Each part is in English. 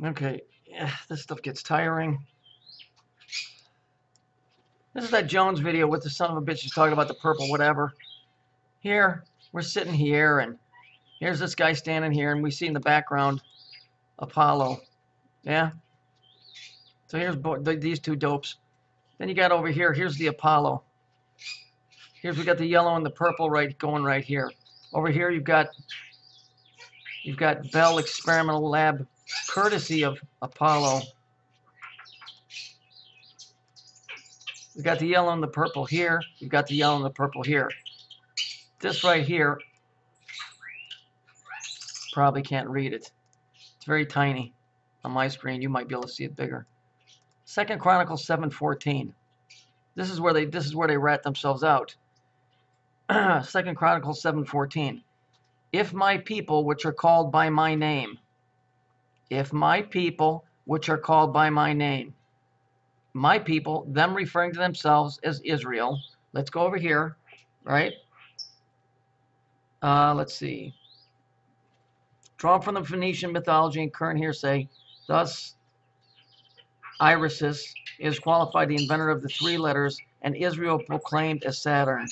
Okay, yeah, this stuff gets tiring. This is that Jones video with the son of a bitch who's talking about the purple whatever. Here, we're sitting here, and here's this guy standing here, and we see in the background Apollo. Yeah? So here's these two dopes. Then you got over here, here's the Apollo. Here's we got the yellow and the purple going right here. Over here you've got Bell Experimental Lab, courtesy of Apollo. We got the yellow and the purple here. You've got the yellow and the purple here. This right here, probably can't read it. It's very tiny. On my screen, you might be able to see it bigger. 2 Chronicles 7:14. This is where they rat themselves out. 2 Chronicles 7:14. If my people, which are called by my name, if my people, which are called by my name, my people, them referring to themselves as Israel. Let's go over here, right? Let's see. Drawn from the Phoenician mythology and current hearsay, thus Isis is qualified the inventor of the 3 letters, and Israel proclaimed as Saturn.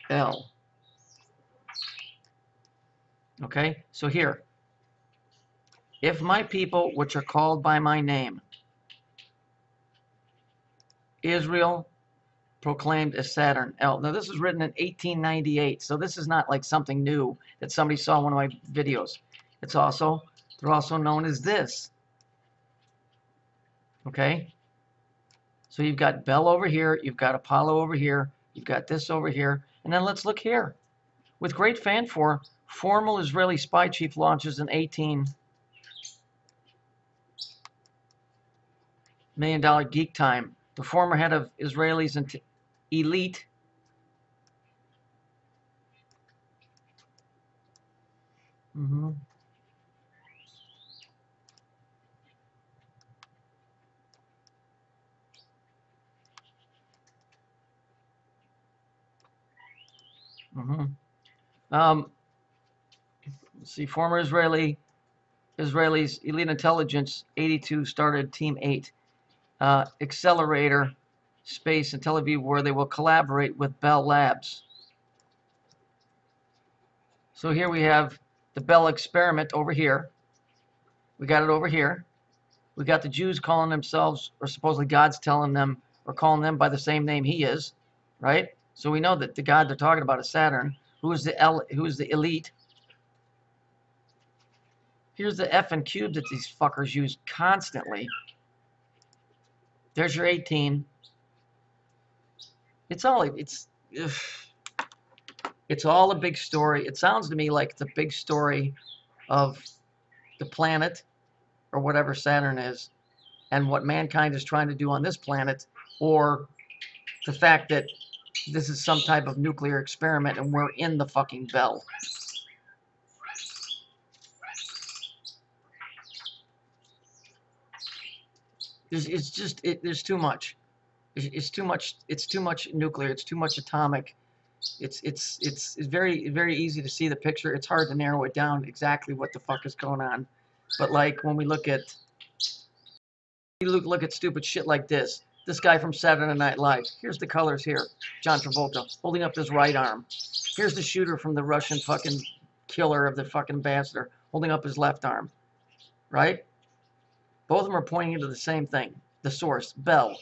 L. Okay, so here. If my people, which are called by my name, Israel proclaimed as Saturn. L. Now this was written in 1898, so this is not like something new that somebody saw in one of my videos. They're also known as this. Okay? So you've got Bell over here, you've got Apollo over here, you've got this over here, and then let's look here. With great fanfare, formal Israeli spy chief launches an $18 million geek time. The former head of Israelis and elite let's see, former Israelis elite intelligence 82 started Team 8 accelerator space in Tel Aviv, where they will collaborate with Bell Labs. So here we have the Bell experiment over here. We got it over here. We got the Jews calling themselves, or supposedly God's telling them, or calling them by the same name he is, right? So we know that the God they're talking about is Saturn, who is the elite. Here's the F and cube that these fuckers use constantly. There's your 18. It's all a big story. It sounds to me like the big story of the planet, or whatever Saturn is, and what mankind is trying to do on this planet, or the fact that this is some type of nuclear experiment and we're in the fucking Bell. There's too much. It's too much. It's too much nuclear. It's too much atomic. It's very, very easy to see the picture. It's hard to narrow it down exactly what the fuck is going on. But like when we look at stupid shit like this guy from Saturday Night Live. Here's the colors here. John Travolta holding up his right arm. Here's the shooter from the Russian fucking killer of the fucking ambassador holding up his left arm. Right? Both of them are pointing into the same thing. The source, Bell.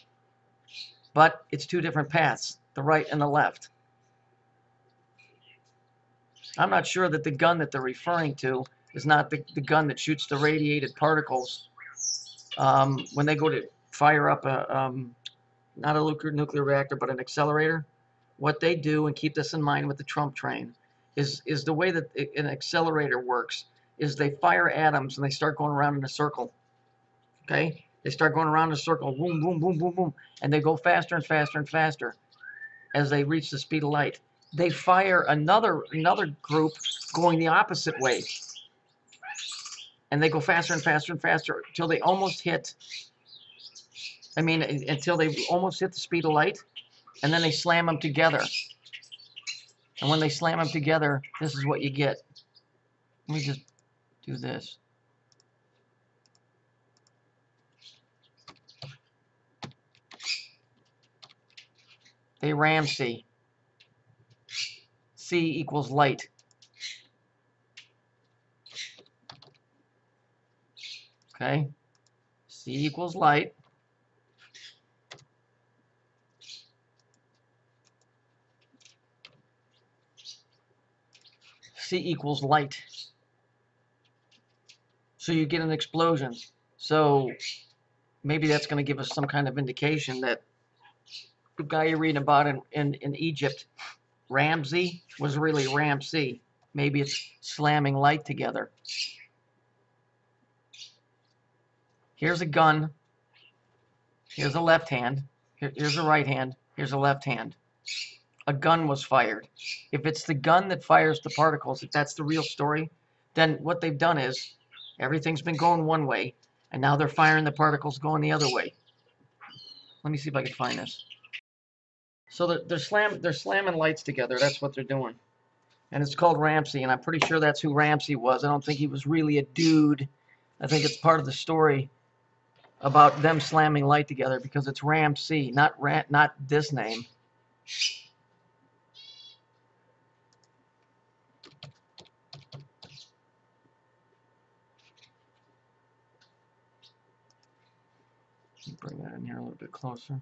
But it's 2 different paths, the right and the left. I'm not sure that the gun that they're referring to is not the gun that shoots the radiated particles when they go to fire up not a nuclear reactor, but an accelerator. What they do, and keep this in mind with the Trump train, is the way that an accelerator works is they fire atoms and they start going around in a circle. Okay? They start going around in a circle, boom, boom, boom, boom, boom, and they go faster and faster and faster as they reach the speed of light. They fire another group going the opposite way, and they go faster and faster and faster until they almost hit. Until they almost hit the speed of light, and then they slam them together. And when they slam them together, this is what you get. Let me just do this. They ram C. C equals light. Okay? C equals light. C equals light. So you get an explosion. So maybe that's going to give us some kind of indication that the guy you're reading about in Egypt, Ramsey, was really Ramsey. Maybe it's slamming light together. Here's a gun. Here's a left hand. Here's a right hand. Here's a left hand. A gun was fired. If it's the gun that fires the particles, if that's the real story, then what they've done is everything's been going one way, and now they're firing the particles going the other way. Let me see if I can find this. So they're slamming lights together. That's what they're doing. And it's called Ramsey, and I'm pretty sure that's who Ramsey was. I don't think he was really a dude. I think it's part of the story about them slamming light together because it's Ramsey, not this name. Bring that in here a little bit closer.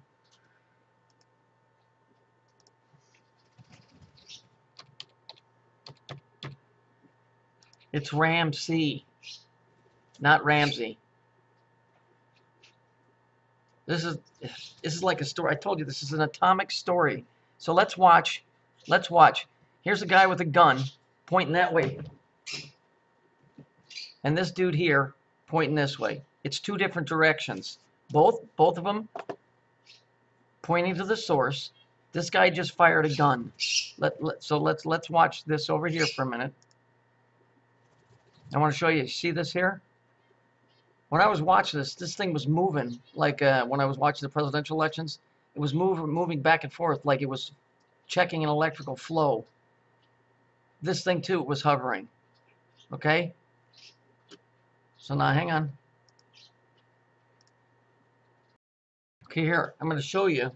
It's Ramsey, not Ramsey. This is like a story. I told you this is an atomic story. So let's watch. Let's watch. Here's a guy with a gun pointing that way. And this dude here pointing this way. It's two different directions. Both of them pointing to the source. This guy just fired a gun. So let's watch this over here for a minute. I want to show you. See this here? When I was watching this thing was moving like when I was watching the presidential elections. It was moving back and forth like it was checking an electrical flow. This thing too was hovering. Okay? So now hang on. Okay, here, I'm going to show you.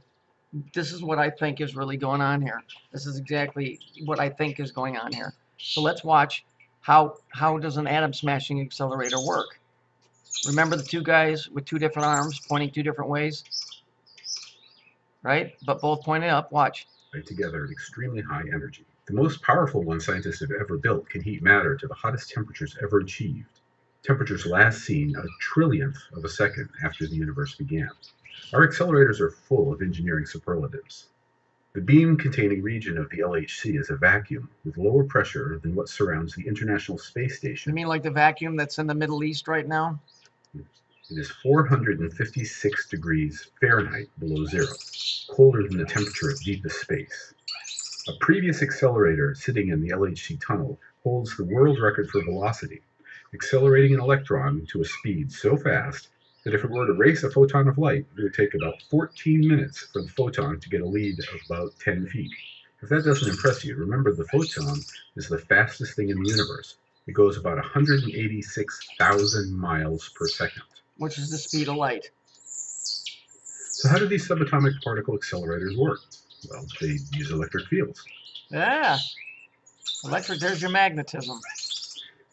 This is what I think is really going on here. This is exactly what I think is going on here. So let's watch how does an atom smashing accelerator work. Remember the two guys with two different arms pointing two different ways? Right? But both pointing up. Watch. Together at extremely high energy. The most powerful one scientists have ever built can heat matter to the hottest temperatures ever achieved. Temperatures last seen a trillionth of a second after the universe began. Our accelerators are full of engineering superlatives. The beam-containing region of the LHC is a vacuum with lower pressure than what surrounds the International Space Station. You mean like the vacuum that's in the Middle East right now? It is 456 degrees Fahrenheit below zero, colder than the temperature of deepest space. A previous accelerator sitting in the LHC tunnel holds the world record for velocity, accelerating an electron to a speed so fast that if it were to race a photon of light, it would take about 14 minutes for the photon to get a lead of about 10 feet. If that doesn't impress you, remember the photon is the fastest thing in the universe. It goes about 186,000 miles per second. Which is the speed of light. So how do these subatomic particle accelerators work? Well, they use electric fields. Yeah. Electric, there's your magnetism.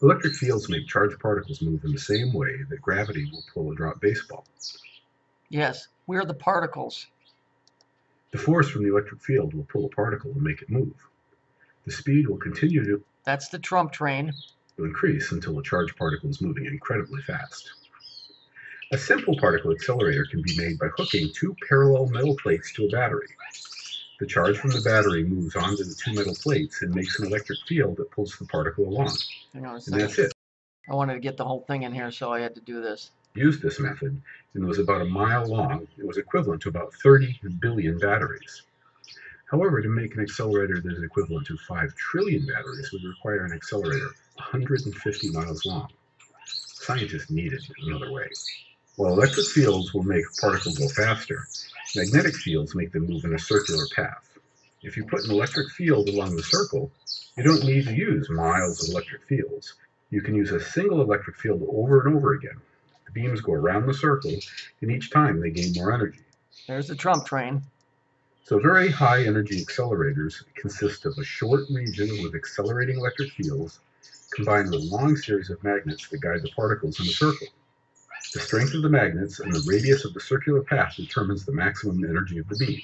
Electric fields make charged particles move in the same way that gravity will pull a drop baseball. Yes, we're the particles. The force from the electric field will pull a particle and make it move. The speed will continue to That's the Trump train. increase until a charged particle is moving incredibly fast. A simple particle accelerator can be made by hooking two parallel metal plates to a battery. The charge from the battery moves onto the two metal plates and makes an electric field that pulls the particle along. Hang on a And second. that's it. I wanted to get the whole thing in here, so I had to do this. Used this method, and it was about a mile long. It was equivalent to about 30 billion batteries. However, to make an accelerator that is equivalent to 5 trillion batteries would require an accelerator 150 miles long. Scientists needed another way. While electric fields will make a particle go faster, magnetic fields make them move in a circular path. If you put an electric field along the circle, you don't need to use miles of electric fields. You can use a single electric field over and over again. The beams go around the circle, and each time they gain more energy. There's the Trump train. So very high energy accelerators consist of a short region with accelerating electric fields combined with a long series of magnets that guide the particles in a circle. The strength of the magnets and the radius of the circular path determines the maximum energy of the beam.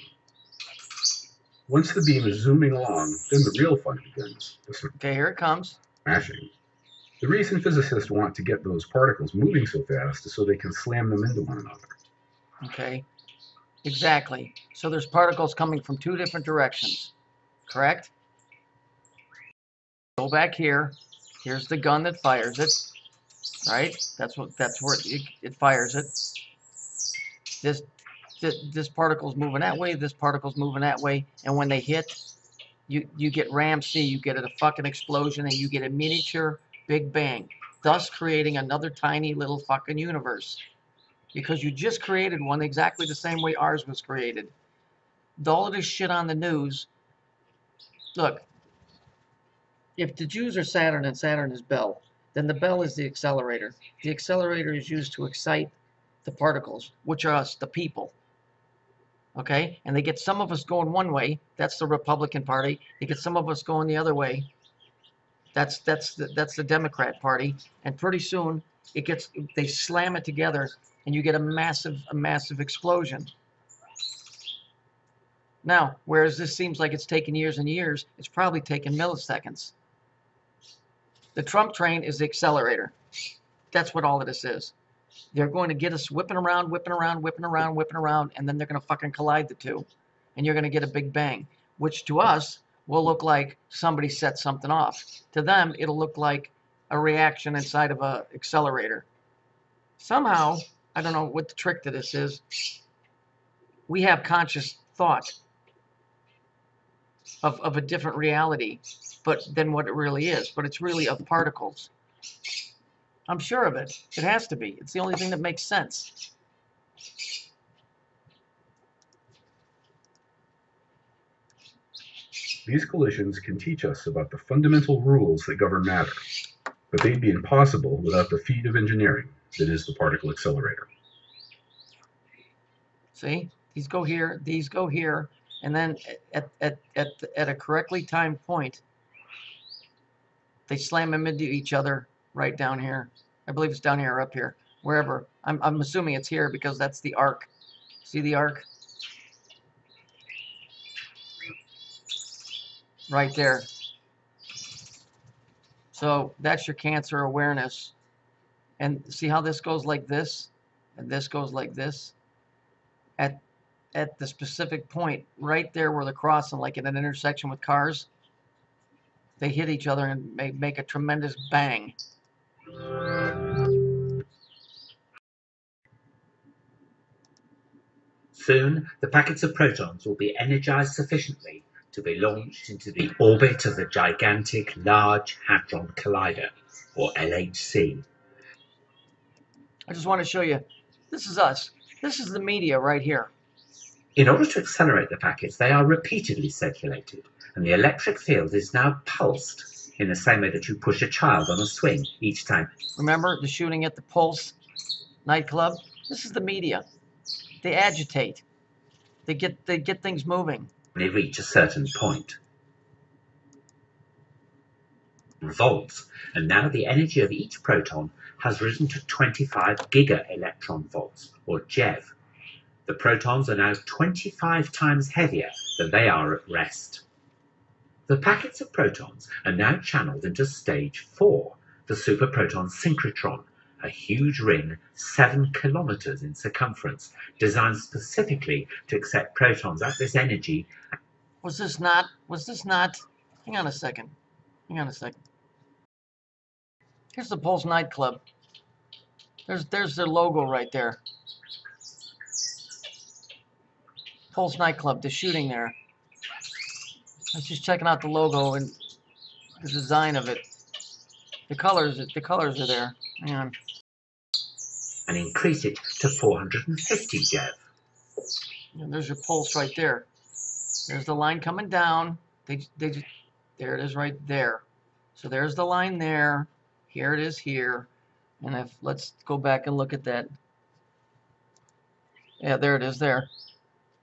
Once the beam is zooming along, then the real fun begins, the Okay, here it comes. smashing. The reason physicists want to get those particles moving so fast is so they can slam them into one another. Okay, exactly. So there's particles coming from two different directions, correct? Go back here. Here's the gun that fires it, right? That's where it fires it. This particle's moving that way, this particle's moving that way, and when they hit, you get Ramsey, you get a fucking explosion, and you get a miniature Big Bang, thus creating another tiny little fucking universe. Because you just created one exactly the same way ours was created. All of this shit on the news, look, if the Jews are Saturn and Saturn is Bell, then the Bell is the accelerator. The accelerator is used to excite the particles, which are us, the people. Okay? And they get some of us going one way, that's the Republican Party. They get some of us going the other way, that's the Democrat Party. And pretty soon they slam it together and you get a massive explosion. Now, whereas this seems like it's taken years and years, it's probably taken milliseconds. The Trump train is the accelerator. That's what all of this is. They're going to get us whipping around, and then they're going to fucking collide the two. And you're going to get a big bang, which to us will look like somebody set something off. To them, it'll look like a reaction inside of an accelerator. Somehow, I don't know what the trick to this is, we have conscious thought of a different reality than what it really is. But it's really of particles. I'm sure of it. It has to be. It's the only thing that makes sense. These collisions can teach us about the fundamental rules that govern matter, but they'd be impossible without the feat of engineering that is the particle accelerator. See? These go here, and then at a correctly timed point, they slam them into each other right down here. I believe it's down here or up here, wherever. I'm assuming it's here because that's the arc. See the arc? Right there. So that's your cancer awareness. And see how this goes like this? And this goes like this? At the specific point, right there where they're crossing, like in an intersection with cars, they hit each other and make a tremendous bang. Soon, the packets of protons will be energized sufficiently to be launched into the orbit of the gigantic Large Hadron Collider, or LHC. I just want to show you, this is us. This is the media right here. In order to accelerate the packets, they are repeatedly circulated, and the electric field is now pulsed in the same way that you push a child on a swing each time. Remember the shooting at the Pulse nightclub? This is the media. They agitate. They get things moving. They reach a certain point. Volts, and now the energy of each proton has risen to 25 giga-electron volts, or GeV. The protons are now 25 times heavier than they are at rest. The packets of protons are now channeled into stage 4, the superproton synchrotron, a huge ring 7 kilometers in circumference, designed specifically to accept protons at this energy. Was this not, hang on a second. Here's the Pulse nightclub. There's their logo right there. Pulse nightclub, the shooting there. I was just checking out the logo and the design of it. The colors are there. Hang on. And increase it to 450 GeV. And there's your pulse right there. There's the line coming down. There it is right there. So there's the line there. Here it is here. And let's go back and look at that. Yeah, there it is there.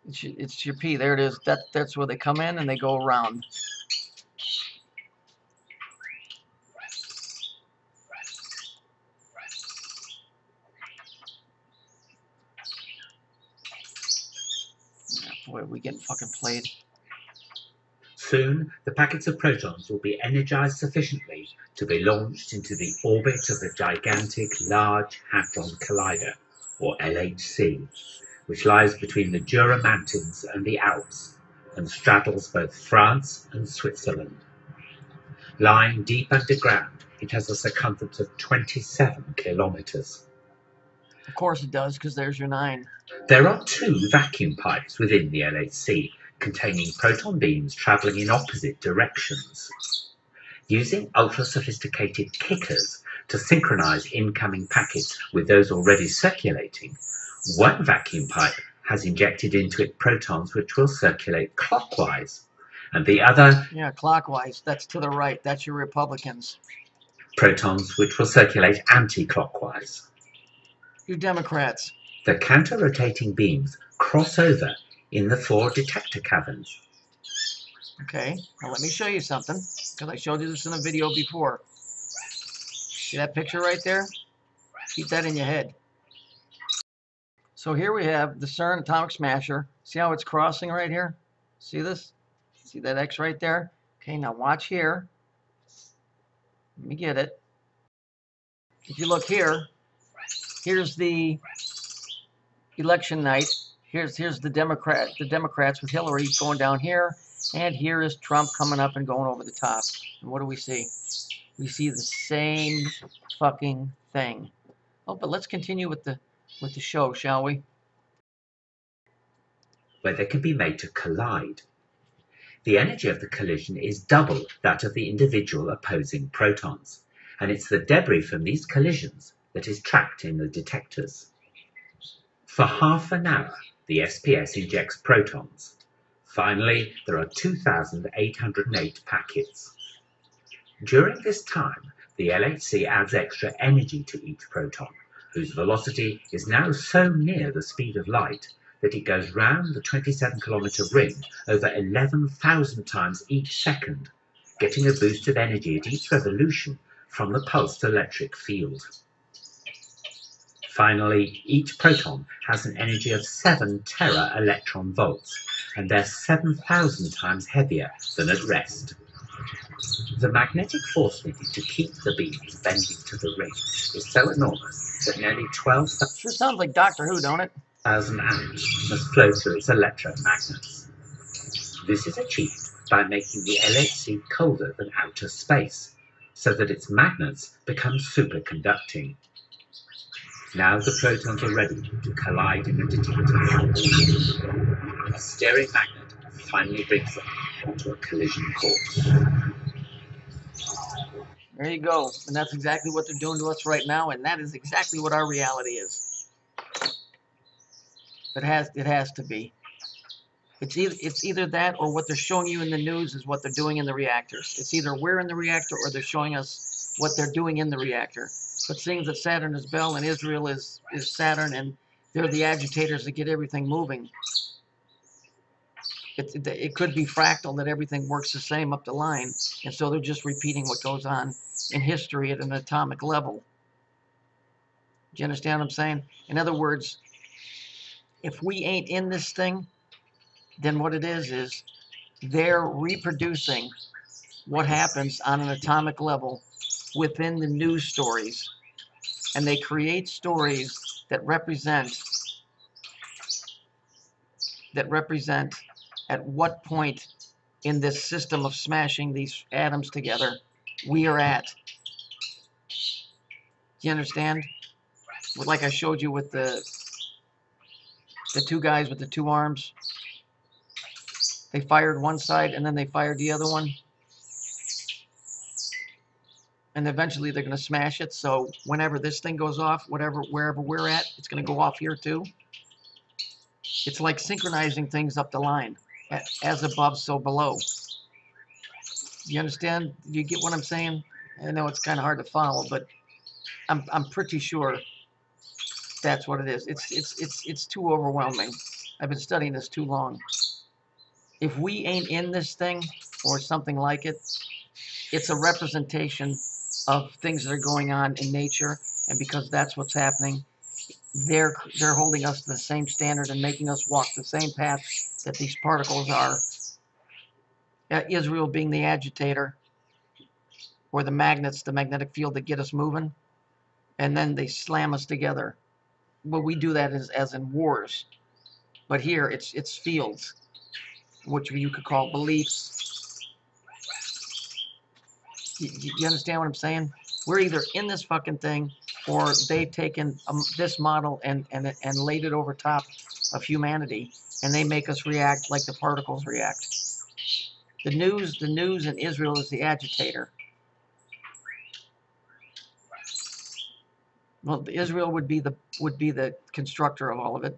It's your P. There it is. That's where they come in and they go around. Boy, we getting fucking played. Soon, the packets of protons will be energized sufficiently to be launched into the orbit of the gigantic Large Hadron Collider, or LHC, which lies between the Jura Mountains and the Alps, and straddles both France and Switzerland. Lying deep underground, it has a circumference of 27 kilometers. Of course it does, because there's your 9. There are 2 vacuum pipes within the LHC, containing proton beams traveling in opposite directions. Using ultra-sophisticated kickers to synchronize incoming packets with those already circulating, one vacuum pipe has injected into it protons which will circulate clockwise, and the other Yeah, clockwise. That's to the right. That's your Republicans. protons which will circulate anti-clockwise. You Democrats. The counter-rotating beams cross over in the 4 detector caverns. Okay, now let me show you something, because I showed you this in a video before. See that picture right there? Keep that in your head. So here we have the CERN atomic smasher. See how it's crossing right here? See this? See that X right there? Okay, now watch here. Let me get it. If you look here, here's the election night. Here's the Democrats with Hillary going down here, and here is Trump coming up and going over the top. And what do we see? We see the same fucking thing. Oh, but let's continue with the show, shall we? Where they can be made to collide. The energy of the collision is double that of the individual opposing protons, and it's the debris from these collisions that is trapped in the detectors. For half an hour, the SPS injects protons. Finally, there are 2,808 packets. During this time, the LHC adds extra energy to each proton, whose velocity is now so near the speed of light that it goes round the 27-kilometer ring over 11,000 times each second, getting a boost of energy at each revolution from the pulsed electric field. Finally, each proton has an energy of 7 tera-electron volts, and they're 7,000 times heavier than at rest. The magnetic force needed to keep the beams bending to the ring is so enormous that nearly 12,000 Sure sounds like Doctor Who, don't it? amps must flow through its electromagnets. This is achieved by making the LHC colder than outer space, so that its magnets become superconducting. Now the protons are ready to collide in the detectors. A steering magnet finally brings them onto a collision course. There you go. And that's exactly what they're doing to us right now, and that is exactly what our reality is. It has to be. It's either that or what they're showing you in the news is what they're doing in the reactors. It's either we're in the reactor or they're showing us what they're doing in the reactor. But seeing that Saturn is Bell and Israel is Saturn, and they're the agitators that get everything moving. It could be fractal, that everything works the same up the line, and so they're just repeating what goes on in history at an atomic level. Do you understand what I'm saying? In other words, if we ain't in this thing, then what it is they're reproducing what happens on an atomic level within the news stories, and they create stories that represent at what point in this system of smashing these atoms together we are at. Do you understand? Like I showed you with the 2 guys with the 2 arms. They fired one side and then they fired the other one. And eventually they're going to smash it. So whenever this thing goes off, wherever we're at, it's going to go off here too. It's like synchronizing things up the line. As above, so below. Do you understand? Do you get what I'm saying? I know it's kind of hard to follow, but I'm pretty sure that's what it is. It's too overwhelming. I've been studying this too long. If we ain't in this thing, or something like it, it's a representation of things that are going on in nature, and because that's what's happening, they're holding us to the same standard and making us walk the same path that these particles are. Israel being the agitator, or the magnets, the magnetic field that get us moving, and then they slam us together. Well, we do that as in wars, but here it's fields, which you could call beliefs. You understand what I'm saying? We're either in this fucking thing, or they've taken this model and laid it over top of humanity, and they make us react like the particles react. The news in Israel is the agitator. Well, Israel would be the constructor of all of it.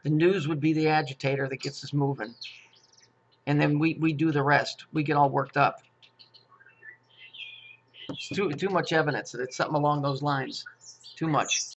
The news would be the agitator that gets us moving, and then we do the rest. We get all worked up. It's too much evidence that it's something along those lines. Too much.